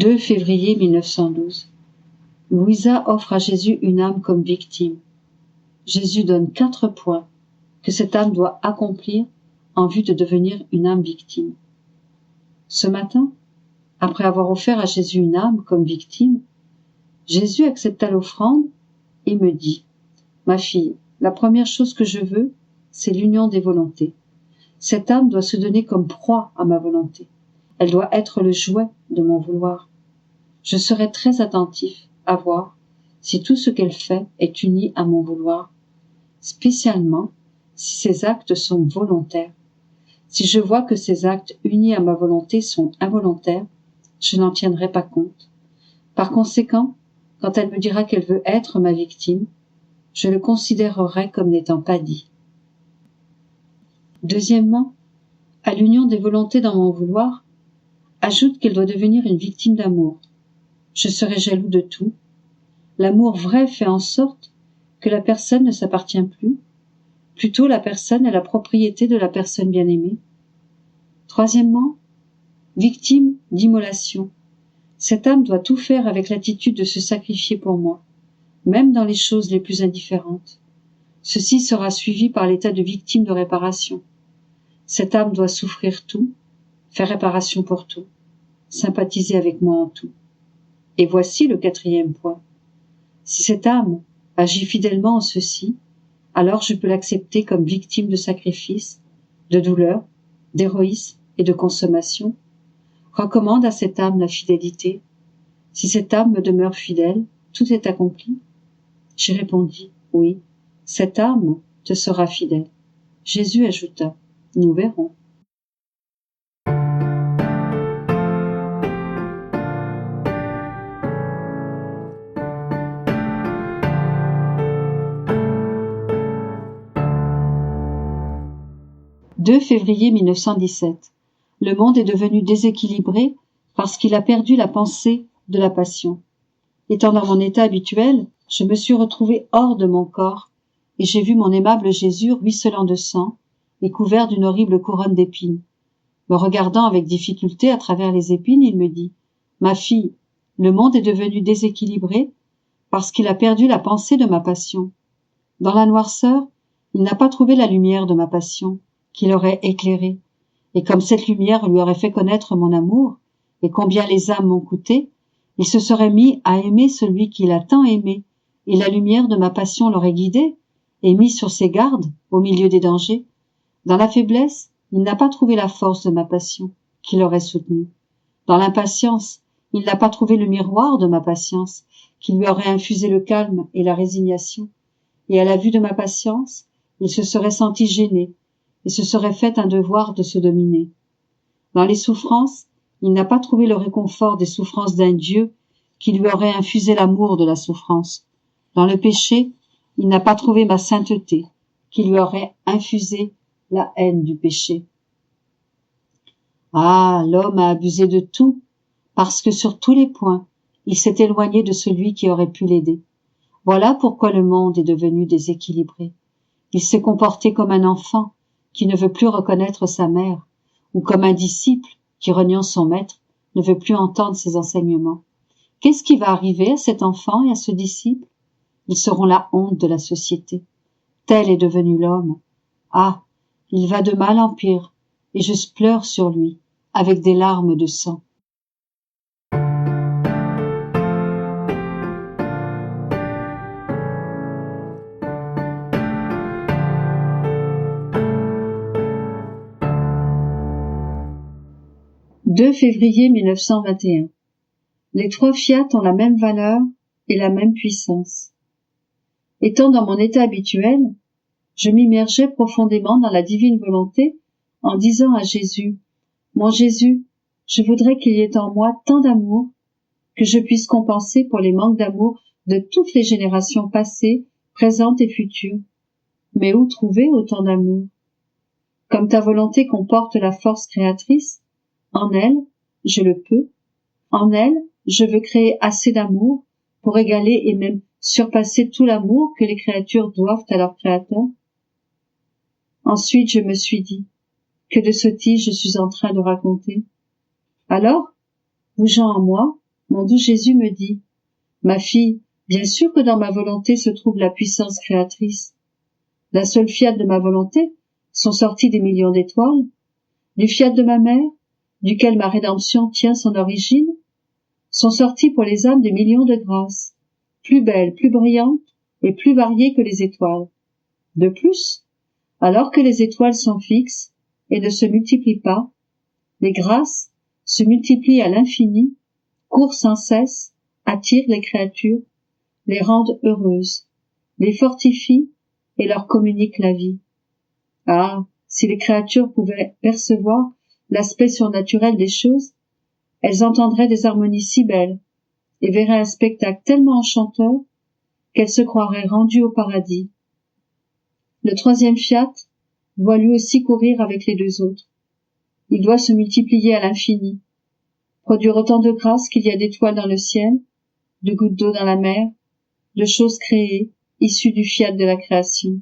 2 février 1912. Louisa offre à Jésus une âme comme victime. Jésus donne 4 points que cette âme doit accomplir en vue de devenir une âme victime. Ce matin, après avoir offert à Jésus une âme comme victime, Jésus accepta l'offrande et me dit : « Ma fille, la première chose que je veux, c'est l'union des volontés. Cette âme doit se donner comme proie à ma volonté. Elle doit être le jouet de mon vouloir. Je serai très attentif à voir si tout ce qu'elle fait est uni à mon vouloir, spécialement si ses actes sont volontaires. Si je vois que ces actes unis à ma volonté sont involontaires, je n'en tiendrai pas compte. Par conséquent, quand elle me dira qu'elle veut être ma victime, je le considérerai comme n'étant pas dit. Deuxièmement, à l'union des volontés dans mon vouloir, ajoute qu'elle doit devenir une victime d'amour. Je serai jaloux de tout. L'amour vrai fait en sorte que la personne ne s'appartient plus. Plutôt, la personne est la propriété de la personne bien-aimée. Troisièmement, victime d'immolation. Cette âme doit tout faire avec l'attitude de se sacrifier pour moi, même dans les choses les plus indifférentes. Ceci sera suivi par l'état de victime de réparation. Cette âme doit souffrir tout, faire réparation pour tout, sympathiser avec moi en tout. Et voici le 4e point. Si cette âme agit fidèlement en ceci, alors je peux l'accepter comme victime de sacrifice, de douleur, d'héroïsme et de consommation. Recommande à cette âme la fidélité. Si cette âme me demeure fidèle, tout est accompli. J'ai répondu, oui, cette âme te sera fidèle. Jésus ajouta, nous verrons. « 2 février 1917. Le monde est devenu déséquilibré parce qu'il a perdu la pensée de la passion. Étant dans mon état habituel, je me suis retrouvée hors de mon corps et j'ai vu mon aimable Jésus ruisselant de sang et couvert d'une horrible couronne d'épines. Me regardant avec difficulté à travers les épines, il me dit : « Ma fille, le monde est devenu déséquilibré parce qu'il a perdu la pensée de ma passion. Dans la noirceur, il n'a pas trouvé la lumière de ma passion qui l'aurait éclairé. Et comme cette lumière lui aurait fait connaître mon amour et combien les âmes m'ont coûté, il se serait mis à aimer celui qu'il a tant aimé, et la lumière de ma passion l'aurait guidé et mis sur ses gardes au milieu des dangers. Dans la faiblesse, il n'a pas trouvé la force de ma passion qui l'aurait soutenu. Dans l'impatience, il n'a pas trouvé le miroir de ma patience qui lui aurait infusé le calme et la résignation. Et à la vue de ma patience, il se serait senti gêné et se serait fait un devoir de se dominer. Dans les souffrances, il n'a pas trouvé le réconfort des souffrances d'un Dieu qui lui aurait infusé l'amour de la souffrance. Dans le péché, il n'a pas trouvé ma sainteté qui lui aurait infusé la haine du péché. Ah, l'homme a abusé de tout, parce que sur tous les points, il s'est éloigné de celui qui aurait pu l'aider. Voilà pourquoi le monde est devenu déséquilibré. Il s'est comporté comme un enfant qui ne veut plus reconnaître sa mère, ou comme un disciple qui, reniant son maître, ne veut plus entendre ses enseignements. Qu'est-ce qui va arriver à cet enfant et à ce disciple ? Ils seront la honte de la société. Tel est devenu l'homme. Ah, il va de mal en pire, et je pleure sur lui, avec des larmes de sang. « 2 février 1921. Les 3 fiat ont la même valeur et la même puissance. Étant dans mon état habituel, je m'immergeais profondément dans la divine volonté en disant à Jésus : « Mon Jésus, je voudrais qu'il y ait en moi tant d'amour que je puisse compenser pour les manques d'amour de toutes les générations passées, présentes et futures. Mais où trouver autant d'amour ? Comme ta volonté comporte la force créatrice, en elle, je le peux. En elle, je veux créer assez d'amour pour égaler et même surpasser tout l'amour que les créatures doivent à leur Créateur. » Ensuite, je me suis dit : que de sottises je suis en train de raconter. Alors, bougeant en moi, mon doux Jésus me dit: ma fille, bien sûr que dans ma volonté se trouve la puissance créatrice. D'un seul fiat de ma volonté sont sortis des millions d'étoiles. Du fiat de ma mère, duquel ma rédemption tient son origine, sont sortis pour les âmes des millions de grâces, plus belles, plus brillantes et plus variées que les étoiles. De plus, alors que les étoiles sont fixes et ne se multiplient pas, les grâces se multiplient à l'infini, courent sans cesse, attirent les créatures, les rendent heureuses, les fortifient et leur communiquent la vie. Ah, si les créatures pouvaient percevoir l'aspect surnaturel des choses, elles entendraient des harmonies si belles et verraient un spectacle tellement enchanteur qu'elles se croiraient rendues au paradis. Le troisième fiat doit lui aussi courir avec les deux autres. Il doit se multiplier à l'infini, produire autant de grâce qu'il y a d'étoiles dans le ciel, de gouttes d'eau dans la mer, de choses créées, issues du fiat de la création.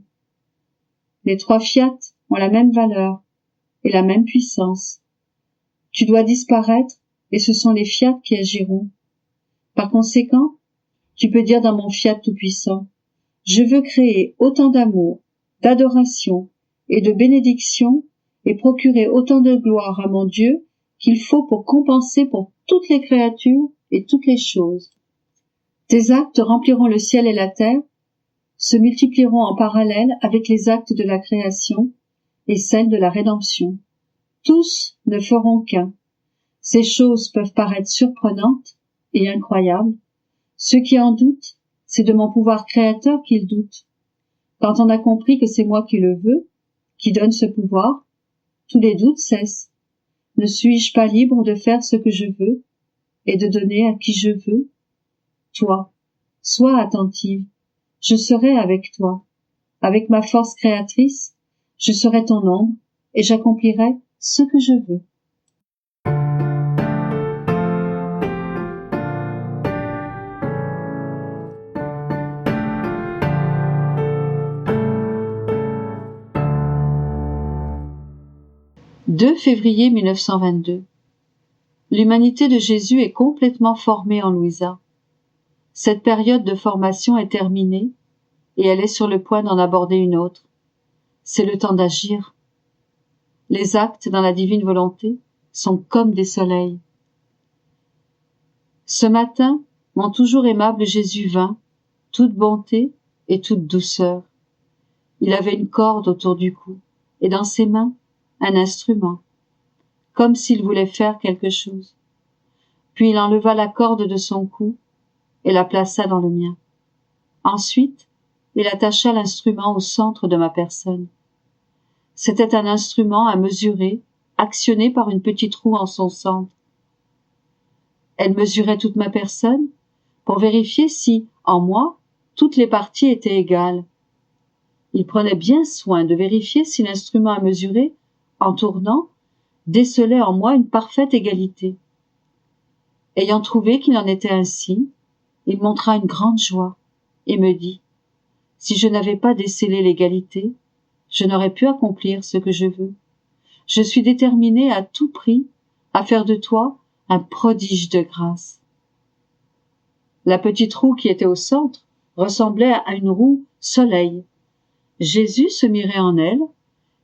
Les trois fiats ont la même valeur et la même puissance. Tu dois disparaître et ce sont les fiats qui agiront. Par conséquent, tu peux dire dans mon fiat tout-puissant: je veux créer autant d'amour, d'adoration et de bénédiction et procurer autant de gloire à mon Dieu qu'il faut pour compenser pour toutes les créatures et toutes les choses. Tes actes rempliront le ciel et la terre, se multiplieront en parallèle avec les actes de la création et celles de la rédemption. Tous ne feront qu'un. Ces choses peuvent paraître surprenantes et incroyables. Ceux qui en doutent, c'est de mon pouvoir créateur qu'ils doutent. Quand on a compris que c'est moi qui le veux, qui donne ce pouvoir, tous les doutes cessent. Ne suis-je pas libre de faire ce que je veux et de donner à qui je veux? Toi, sois attentive, je serai avec toi. Avec ma force créatrice, je serai ton ombre et j'accomplirai ce que je veux. « 2 février 1922. L'humanité de Jésus est complètement formée en Louisa. Cette période de formation est terminée et elle est sur le point d'en aborder une autre. C'est le temps d'agir. Les actes dans la divine volonté sont comme des soleils. Ce matin, mon toujours aimable Jésus vint, toute bonté et toute douceur. Il avait une corde autour du cou et dans ses mains un instrument, comme s'il voulait faire quelque chose. Puis il enleva la corde de son cou et la plaça dans le mien. Ensuite, il attacha l'instrument au centre de ma personne. C'était un instrument à mesurer, actionné par une petite roue en son centre. Elle mesurait toute ma personne pour vérifier si, en moi, toutes les parties étaient égales. Il prenait bien soin de vérifier si l'instrument à mesurer, en tournant, décelait en moi une parfaite égalité. Ayant trouvé qu'il en était ainsi, il montra une grande joie et me dit: si je n'avais pas décelé l'égalité, je n'aurais pu accomplir ce que je veux. Je suis déterminé à tout prix à faire de toi un prodige de grâce. La petite roue qui était au centre ressemblait à une roue soleil. Jésus se mirait en elle,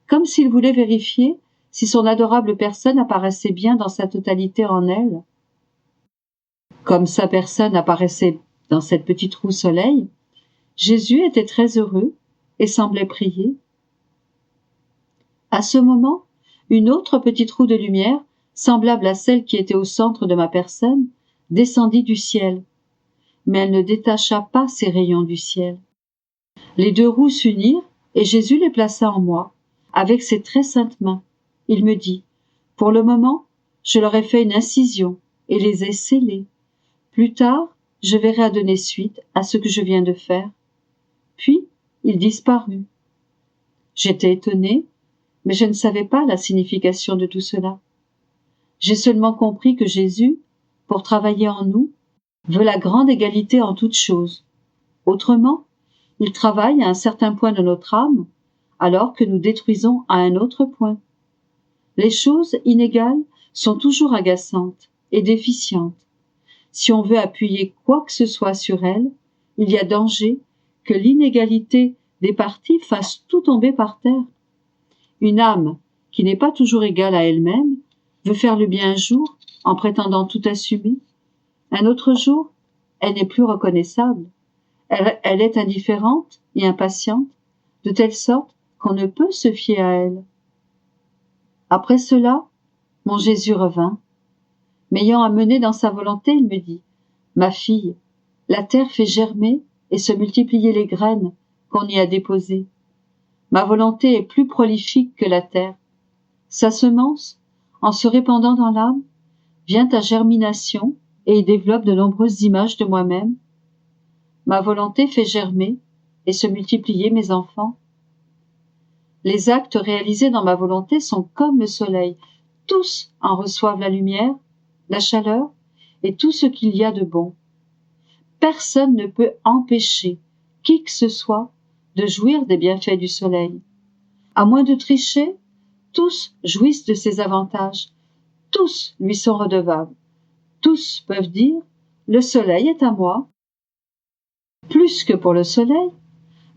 comme s'il voulait vérifier si son adorable personne apparaissait bien dans sa totalité en elle. Comme sa personne apparaissait dans cette petite roue soleil, Jésus était très heureux et semblait prier. À ce moment, une autre petite roue de lumière, semblable à celle qui était au centre de ma personne, descendit du ciel, mais elle ne détacha pas ses rayons du ciel. Les deux roues s'unirent et Jésus les plaça en moi, avec ses très saintes mains. Il me dit: pour le moment, je leur ai fait une incision et les ai scellées. Plus tard, je verrai à donner suite à ce que je viens de faire. Puis, il disparut. J'étais étonnée, mais je ne savais pas la signification de tout cela. J'ai seulement compris que Jésus, pour travailler en nous, veut la grande égalité en toutes choses. Autrement, il travaille à un certain point de notre âme, alors que nous détruisons à un autre point. Les choses inégales sont toujours agaçantes et déficientes. Si on veut appuyer quoi que ce soit sur elle, il y a danger que l'inégalité des parties fasse tout tomber par terre. Une âme qui n'est pas toujours égale à elle-même veut faire le bien un jour en prétendant tout assumer. Un autre jour, elle n'est plus reconnaissable. Elle est indifférente et impatiente, de telle sorte qu'on ne peut se fier à elle. Après cela, mon Jésus revint. M'ayant amené dans sa volonté, il me dit, « Ma fille, la terre fait germer et se multiplier les graines qu'on y a déposées. Ma volonté est plus prolifique que la terre. Sa semence, en se répandant dans l'âme, vient à germination et y développe de nombreuses images de moi-même. Ma volonté fait germer et se multiplier mes enfants. Les actes réalisés dans ma volonté sont comme le soleil. Tous en reçoivent la lumière, la chaleur et tout ce qu'il y a de bon. Personne ne peut empêcher qui que ce soit de jouir des bienfaits du soleil. À moins de tricher, tous jouissent de ses avantages. Tous lui sont redevables. Tous peuvent dire « Le soleil est à moi ». Plus que pour le soleil,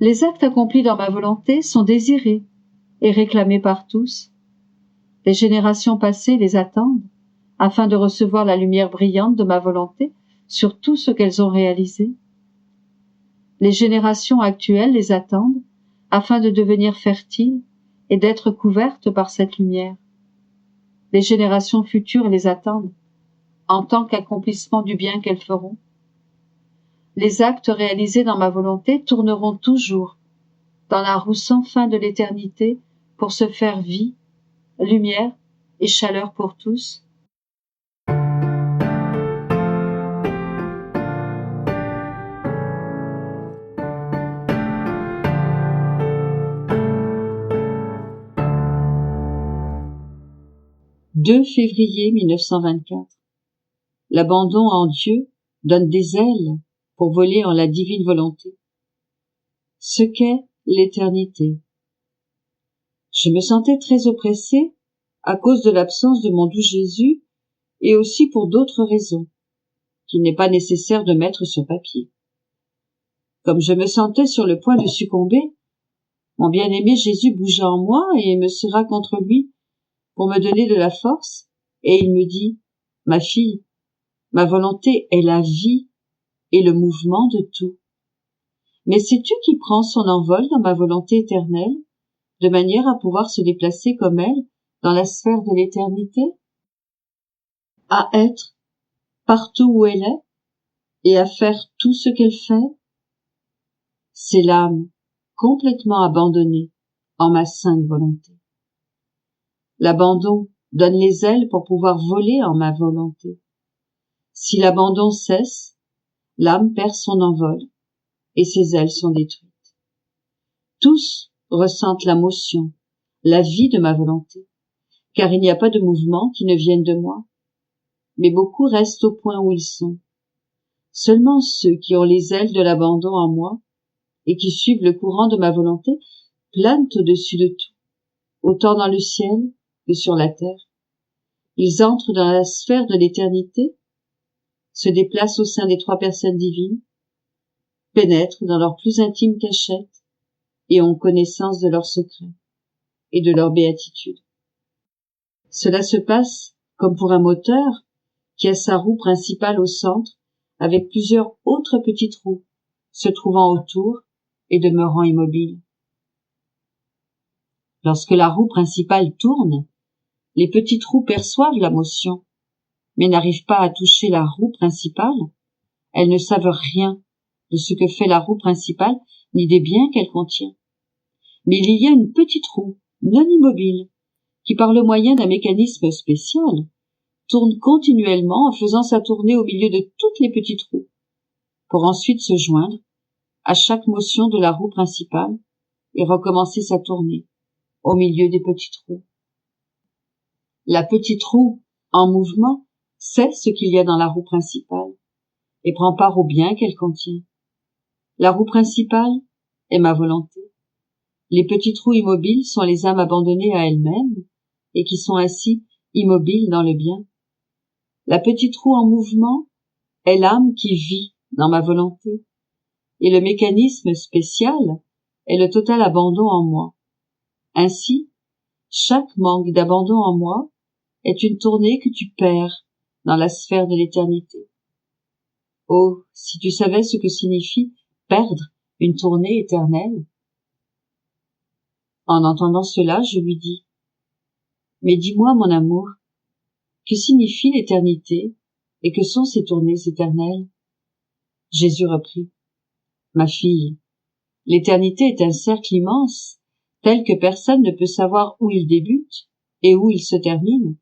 les actes accomplis dans ma volonté sont désirés et réclamés par tous. Les générations passées les attendent, afin de recevoir la lumière brillante de ma volonté sur tout ce qu'elles ont réalisé. Les générations actuelles les attendent, afin de devenir fertiles et d'être couvertes par cette lumière. Les générations futures les attendent, en tant qu'accomplissement du bien qu'elles feront. Les actes réalisés dans ma volonté tourneront toujours dans la roue sans fin de l'éternité pour se faire vie, lumière et chaleur pour tous. « 2 février 1924. L'abandon en Dieu donne des ailes pour voler en la divine volonté. Ce qu'est l'éternité. Je me sentais très oppressée à cause de l'absence de mon doux Jésus et aussi pour d'autres raisons qu'il n'est pas nécessaire de mettre sur papier. Comme je me sentais sur le point de succomber, mon bien-aimé Jésus bougea en moi et me serra contre lui pour me donner de la force, et il me dit, « Ma fille, ma volonté est la vie et le mouvement de tout. Mais sais-tu qui prend son envol dans ma volonté éternelle, de manière à pouvoir se déplacer comme elle dans la sphère de l'éternité, à être partout où elle est et à faire tout ce qu'elle fait? C'est l'âme complètement abandonnée en ma sainte volonté. L'abandon donne les ailes pour pouvoir voler en ma volonté. Si l'abandon cesse, l'âme perd son envol et ses ailes sont détruites. Tous ressentent la motion, la vie de ma volonté, car il n'y a pas de mouvement qui ne vienne de moi. Mais beaucoup restent au point où ils sont. Seulement ceux qui ont les ailes de l'abandon en moi et qui suivent le courant de ma volonté planent au-dessus de tout, autant dans le ciel que sur la terre. Ils entrent dans la sphère de l'éternité, se déplacent au sein des 3 personnes divines, pénètrent dans leur plus intime cachette et ont connaissance de leurs secrets et de leur béatitude. Cela se passe comme pour un moteur qui a sa roue principale au centre avec plusieurs autres petites roues se trouvant autour et demeurant immobiles. Lorsque la roue principale tourne, les petites roues perçoivent la motion, mais n'arrivent pas à toucher la roue principale. Elles ne savent rien de ce que fait la roue principale ni des biens qu'elle contient. Mais il y a une petite roue, non immobile, qui par le moyen d'un mécanisme spécial, tourne continuellement en faisant sa tournée au milieu de toutes les petites roues, pour ensuite se joindre à chaque motion de la roue principale et recommencer sa tournée au milieu des petites roues. La petite roue, en mouvement, sait ce qu'il y a dans la roue principale et prend part au bien qu'elle contient. La roue principale est ma volonté. Les petites roues immobiles sont les âmes abandonnées à elles-mêmes et qui sont ainsi immobiles dans le bien. La petite roue en mouvement est l'âme qui vit dans ma volonté, et le mécanisme spécial est le total abandon en moi. Ainsi, chaque manque d'abandon en moi est une tournée que tu perds dans la sphère de l'éternité. Oh, si tu savais ce que signifie perdre une tournée éternelle. En entendant cela, je lui dis, mais dis-moi, mon amour, que signifie l'éternité et que sont ces tournées éternelles? Jésus reprit, ma fille, l'éternité est un cercle immense, tel que personne ne peut savoir où il débute et où il se termine.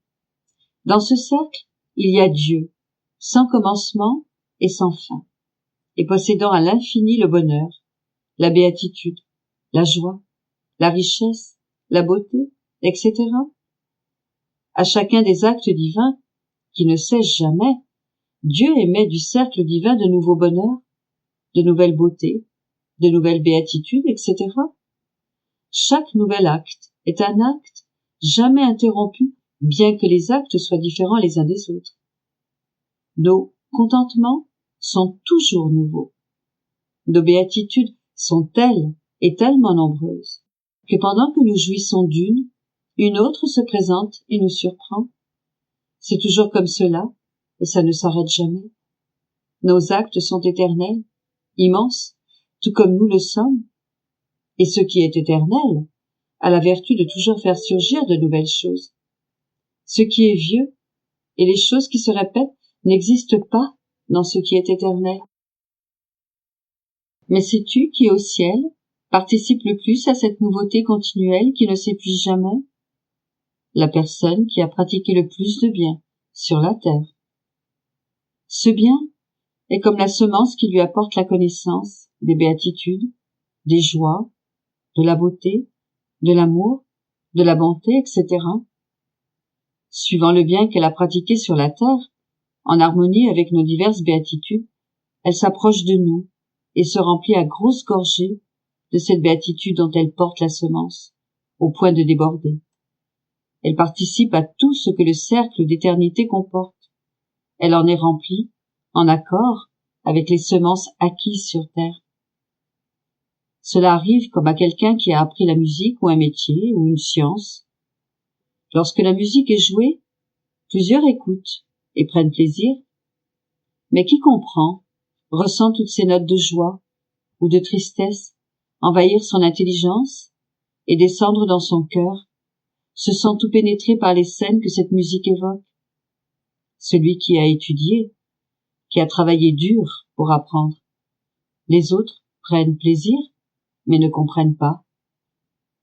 Dans ce cercle, il y a Dieu, sans commencement et sans fin, et possédant à l'infini le bonheur, la béatitude, la joie, la richesse, la beauté, etc. À chacun des actes divins, qui ne cessent jamais, Dieu émet du cercle divin de nouveaux bonheurs, de nouvelles beautés, de nouvelles béatitudes, etc. Chaque nouvel acte est un acte jamais interrompu, bien que les actes soient différents les uns des autres. Nos contentements sont toujours nouveaux. Nos béatitudes sont telles et tellement nombreuses que pendant que nous jouissons d'une, une autre se présente et nous surprend. C'est toujours comme cela, et ça ne s'arrête jamais. Nos actes sont éternels, immenses, tout comme nous le sommes. Et ce qui est éternel a la vertu de toujours faire surgir de nouvelles choses. Ce qui est vieux et les choses qui se répètent n'existent pas dans ce qui est éternel. Mais sais-tu qui au ciel participe le plus à cette nouveauté continuelle qui ne s'épuise jamais? La personne qui a pratiqué le plus de bien sur la terre. Ce bien est comme la semence qui lui apporte la connaissance, des béatitudes, des joies, de la beauté, de l'amour, de la bonté, etc. Suivant le bien qu'elle a pratiqué sur la terre, en harmonie avec nos diverses béatitudes, elle s'approche de nous et se remplit à grosses gorgées de cette béatitude dont elle porte la semence, au point de déborder. Elle participe à tout ce que le cercle d'éternité comporte. Elle en est remplie, en accord avec les semences acquises sur terre. Cela arrive comme à quelqu'un qui a appris la musique ou un métier ou une science. Lorsque la musique est jouée, plusieurs écoutent et prennent plaisir, mais qui comprend, ressent toutes ces notes de joie ou de tristesse envahir son intelligence et descendre dans son cœur, se sent tout pénétré par les scènes que cette musique évoque. Celui qui a étudié, qui a travaillé dur pour apprendre. Les autres prennent plaisir, mais ne comprennent pas.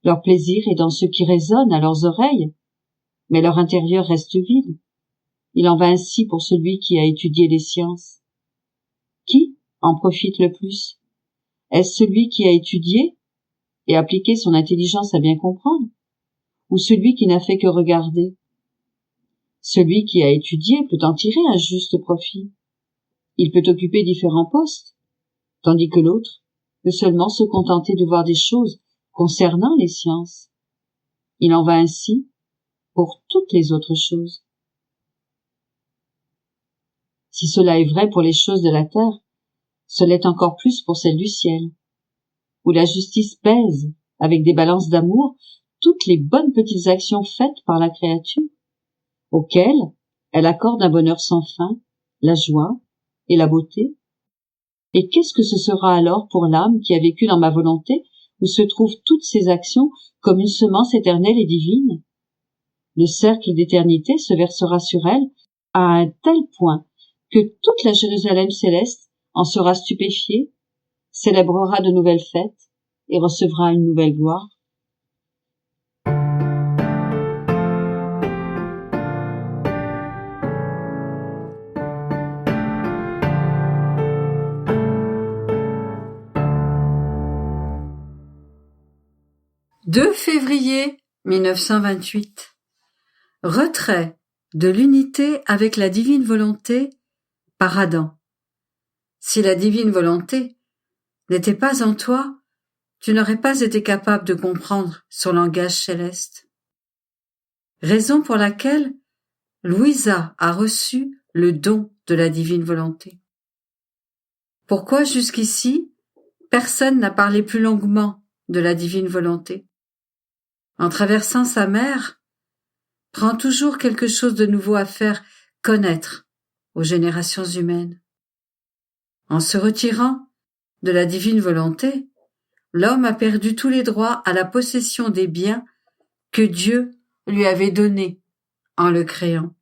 Leur plaisir est dans ce qui résonne à leurs oreilles, mais leur intérieur reste vide. Il en va ainsi pour celui qui a étudié les sciences. Qui en profite le plus? Est-ce celui qui a étudié et appliqué son intelligence à bien comprendre, ou celui qui n'a fait que regarder? Celui qui a étudié peut en tirer un juste profit. Il peut occuper différents postes, tandis que l'autre peut seulement se contenter de voir des choses concernant les sciences. Il en va ainsi pour toutes les autres choses. Si cela est vrai pour les choses de la terre, cela est encore plus pour celles du ciel, où la justice pèse avec des balances d'amour toutes les bonnes petites actions faites par la créature, auxquelles elle accorde un bonheur sans fin, la joie et la beauté. Et qu'est-ce que ce sera alors pour l'âme qui a vécu dans ma volonté, où se trouvent toutes ces actions comme une semence éternelle et divine? Le cercle d'éternité se versera sur elle à un tel point que toute la Jérusalem céleste en sera stupéfiée, célébrera de nouvelles fêtes et recevra une nouvelle gloire. « 2 février 1928. Retrait de l'unité avec la divine volonté par Adam. Si la divine volonté n'était pas en toi, tu n'aurais pas été capable de comprendre son langage céleste. Raison pour laquelle Louisa a reçu le don de la divine volonté. Pourquoi jusqu'ici, personne n'a parlé plus longuement de la divine volonté? En traversant sa mer, prend toujours quelque chose de nouveau à faire connaître aux générations humaines. En se retirant de la divine volonté, l'homme a perdu tous les droits à la possession des biens que Dieu lui avait donnés en le créant.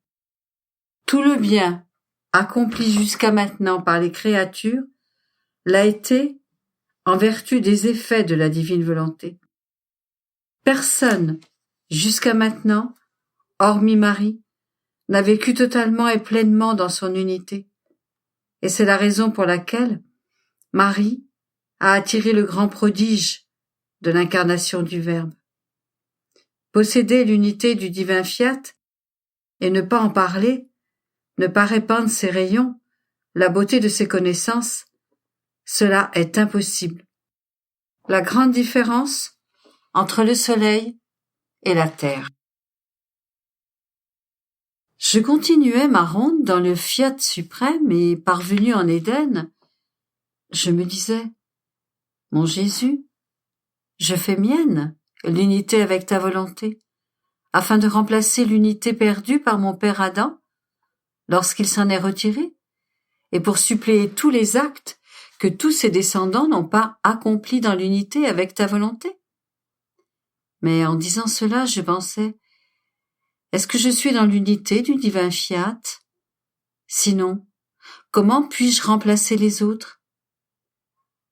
Tout le bien accompli jusqu'à maintenant par les créatures l'a été en vertu des effets de la divine volonté. Personne, jusqu'à maintenant, hormis Marie, n'a vécu totalement et pleinement dans son unité. Et c'est la raison pour laquelle Marie a attiré le grand prodige de l'incarnation du Verbe. Posséder l'unité du divin fiat et ne pas en parler, ne pas répandre ses rayons, la beauté de ses connaissances, cela est impossible. La grande différence entre le soleil et la terre. Je continuais ma ronde dans le fiat suprême et parvenu en Éden, je me disais, mon Jésus, je fais mienne l'unité avec ta volonté, afin de remplacer l'unité perdue par mon père Adam lorsqu'il s'en est retiré, et pour suppléer tous les actes que tous ses descendants n'ont pas accomplis dans l'unité avec ta volonté. Mais en disant cela, je pensais, est-ce que je suis dans l'unité du divin fiat? Sinon, comment puis-je remplacer les autres?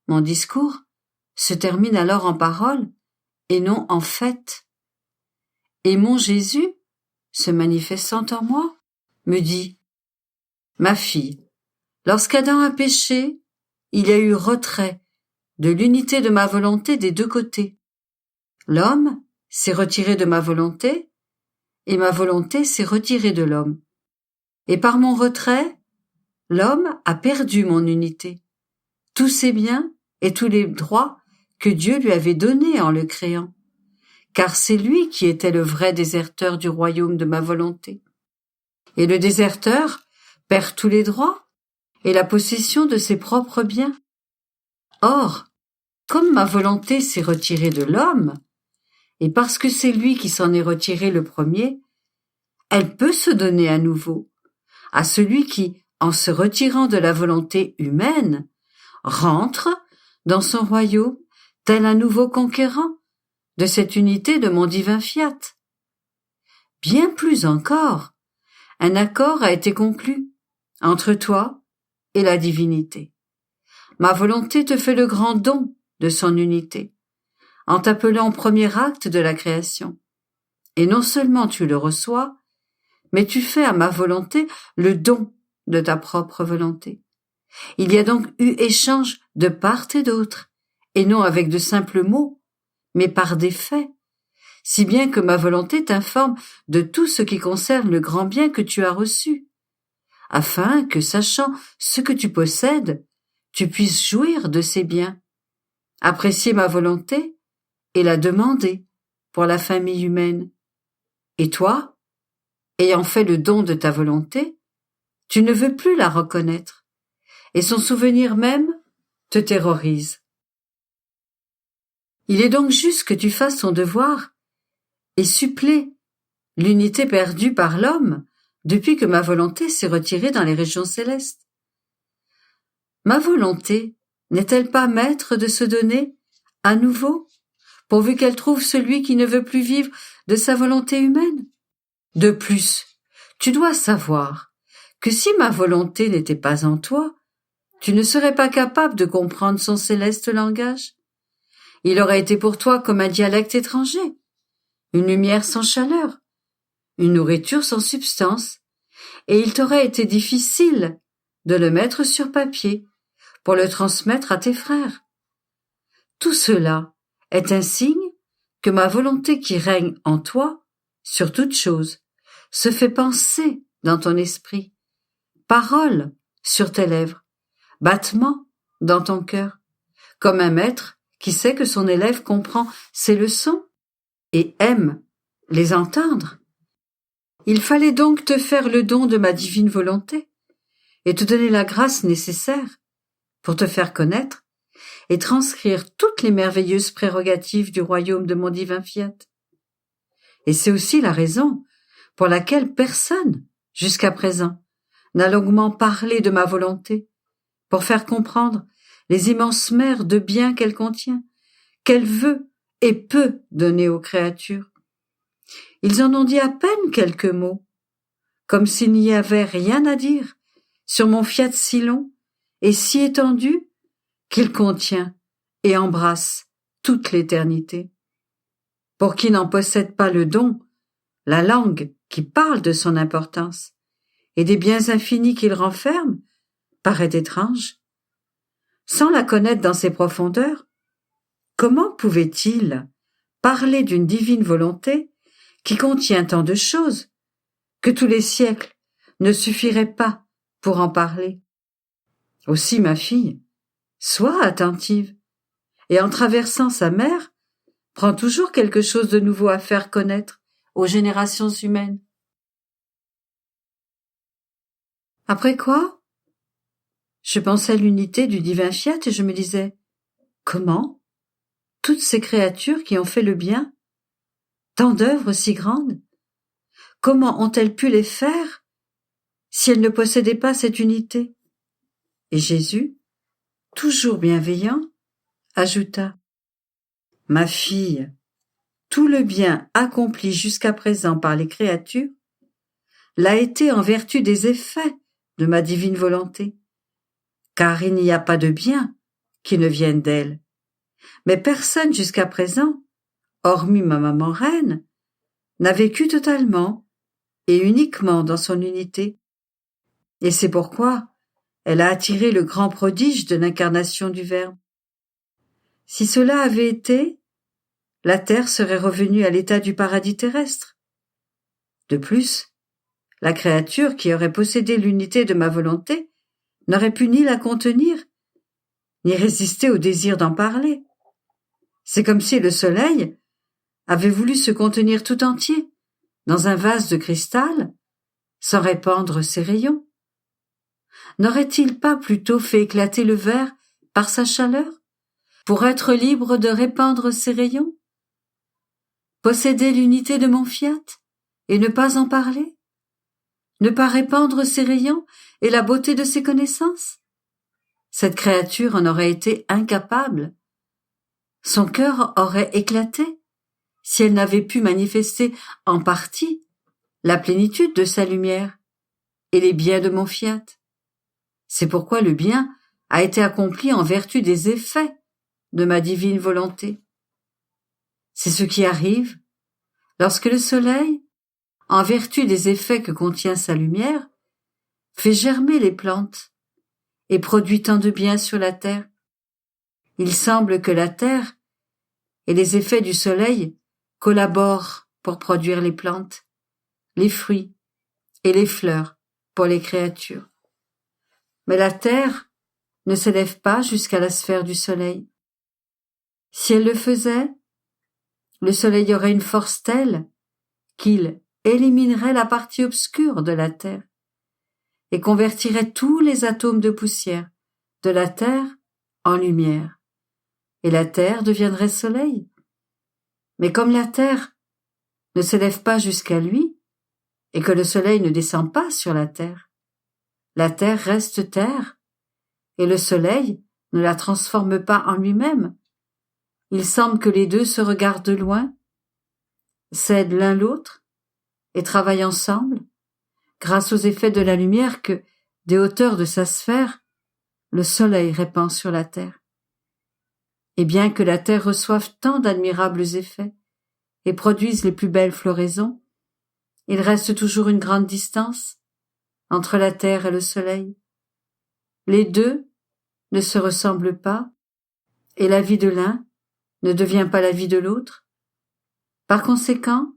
Mon discours se termine alors en paroles et non en fait. Et mon Jésus, se manifestant en moi, me dit, ma fille, lorsqu'Adam a péché, il y a eu retrait de l'unité de ma volonté des deux côtés. L'homme s'est retiré de ma volonté, et ma volonté s'est retirée de l'homme. Et par mon retrait, l'homme a perdu mon unité, tous ses biens et tous les droits que Dieu lui avait donnés en le créant, car c'est lui qui était le vrai déserteur du royaume de ma volonté. Et le déserteur perd tous les droits et la possession de ses propres biens. Or, comme ma volonté s'est retirée de l'homme, et parce que c'est lui qui s'en est retiré le premier, elle peut se donner à nouveau à celui qui, en se retirant de la volonté humaine, rentre dans son royaume tel un nouveau conquérant de cette unité de mon divin fiat. Bien plus encore, un accord a été conclu entre toi et la divinité. Ma volonté te fait le grand don de son unité, en t'appelant au premier acte de la création. Et non seulement tu le reçois, mais tu fais à ma volonté le don de ta propre volonté. Il y a donc eu échange de part et d'autre, et non avec de simples mots, mais par des faits, si bien que ma volonté t'informe de tout ce qui concerne le grand bien que tu as reçu, afin que, sachant ce que tu possèdes, tu puisses jouir de ces biens, apprécier ma volonté et la demander pour la famille humaine. Et toi, ayant fait le don de ta volonté, tu ne veux plus la reconnaître, et son souvenir même te terrorise. Il est donc juste que tu fasses ton devoir et supplées l'unité perdue par l'homme depuis que ma volonté s'est retirée dans les régions célestes. Ma volonté n'est-elle pas maître de se donner à nouveau, pourvu qu'elle trouve celui qui ne veut plus vivre de sa volonté humaine? De plus, tu dois savoir que si ma volonté n'était pas en toi, tu ne serais pas capable de comprendre son céleste langage. Il aurait été pour toi comme un dialecte étranger, une lumière sans chaleur, une nourriture sans substance, et il t'aurait été difficile de le mettre sur papier pour le transmettre à tes frères. Tout cela est un signe que ma volonté qui règne en toi, sur toute chose, se fait penser dans ton esprit, parole sur tes lèvres, battement dans ton cœur, comme un maître qui sait que son élève comprend ses leçons et aime les entendre. Il fallait donc te faire le don de ma divine volonté et te donner la grâce nécessaire pour te faire connaître et transcrire toutes les merveilleuses prérogatives du royaume de mon divin fiat. Et c'est aussi la raison pour laquelle personne, jusqu'à présent, n'a longuement parlé de ma volonté, pour faire comprendre les immenses mers de bien qu'elle contient, qu'elle veut et peut donner aux créatures. Ils en ont dit à peine quelques mots, comme s'il n'y avait rien à dire sur mon fiat si long et si étendu qu'il contient et embrasse toute l'éternité. Pour qui n'en possède pas le don, la langue qui parle de son importance et des biens infinis qu'il renferme paraît étrange. Sans la connaître dans ses profondeurs, comment pouvait-il parler d'une divine volonté qui contient tant de choses que tous les siècles ne suffiraient pas pour en parler? Aussi, ma fille, sois attentive, et en traversant sa mer, prends toujours quelque chose de nouveau à faire connaître aux générations humaines. Après quoi, je pensais à l'unité du divin fiat et je me disais, comment toutes ces créatures qui ont fait le bien, tant d'œuvres si grandes, comment ont-elles pu les faire si elles ne possédaient pas cette unité? Et Jésus, toujours bienveillant, ajouta, « Ma fille, tout le bien accompli jusqu'à présent par les créatures l'a été en vertu des effets de ma divine volonté, car il n'y a pas de bien qui ne vienne d'elle. Mais personne jusqu'à présent, hormis ma maman reine, n'a vécu totalement et uniquement dans son unité. Et c'est pourquoi elle a attiré le grand prodige de l'incarnation du Verbe. Si cela avait été, la terre serait revenue à l'état du paradis terrestre. De plus, la créature qui aurait possédé l'unité de ma volonté n'aurait pu ni la contenir, ni résister au désir d'en parler. C'est comme si le soleil avait voulu se contenir tout entier dans un vase de cristal, sans répandre ses rayons. N'aurait-il pas plutôt fait éclater le verre par sa chaleur, pour être libre de répandre ses rayons? Posséder l'unité de mon fiat et ne pas en parler? Ne pas répandre ses rayons et la beauté de ses connaissances? Cette créature en aurait été incapable. Son cœur aurait éclaté si elle n'avait pu manifester en partie la plénitude de sa lumière et les biens de mon fiat. C'est pourquoi le bien a été accompli en vertu des effets de ma divine volonté. C'est ce qui arrive lorsque le soleil, en vertu des effets que contient sa lumière, fait germer les plantes et produit tant de bien sur la terre. Il semble que la terre et les effets du soleil collaborent pour produire les plantes, les fruits et les fleurs pour les créatures. Mais la terre ne s'élève pas jusqu'à la sphère du soleil. Si elle le faisait, le soleil aurait une force telle qu'il éliminerait la partie obscure de la terre et convertirait tous les atomes de poussière de la terre en lumière. Et la terre deviendrait soleil. Mais comme la terre ne s'élève pas jusqu'à lui et que le soleil ne descend pas sur la terre reste terre et le soleil ne la transforme pas en lui-même. Il semble que les deux se regardent de loin, s'aident l'un l'autre et travaillent ensemble grâce aux effets de la lumière que, des hauteurs de sa sphère, le soleil répand sur la terre. Et bien que la terre reçoive tant d'admirables effets et produise les plus belles floraisons, il reste toujours une grande distance entre la terre et le soleil. Les deux ne se ressemblent pas, et la vie de l'un ne devient pas la vie de l'autre. Par conséquent,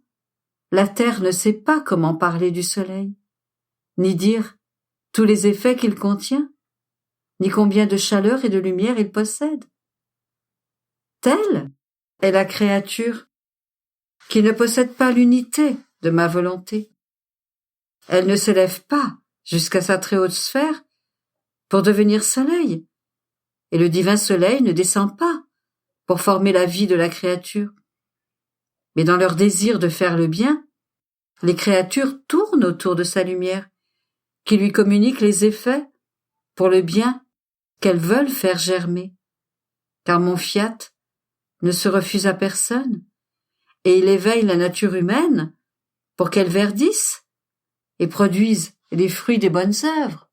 la terre ne sait pas comment parler du soleil, ni dire tous les effets qu'il contient, ni combien de chaleur et de lumière il possède. Telle est la créature qui ne possède pas l'unité de ma volonté. Elle ne s'élève pas jusqu'à sa très haute sphère pour devenir soleil, et le divin soleil ne descend pas pour former la vie de la créature. Mais dans leur désir de faire le bien, les créatures tournent autour de sa lumière, qui lui communique les effets pour le bien qu'elles veulent faire germer. Car mon fiat ne se refuse à personne, et il éveille la nature humaine pour qu'elle verdisse et produise les fruits des bonnes œuvres.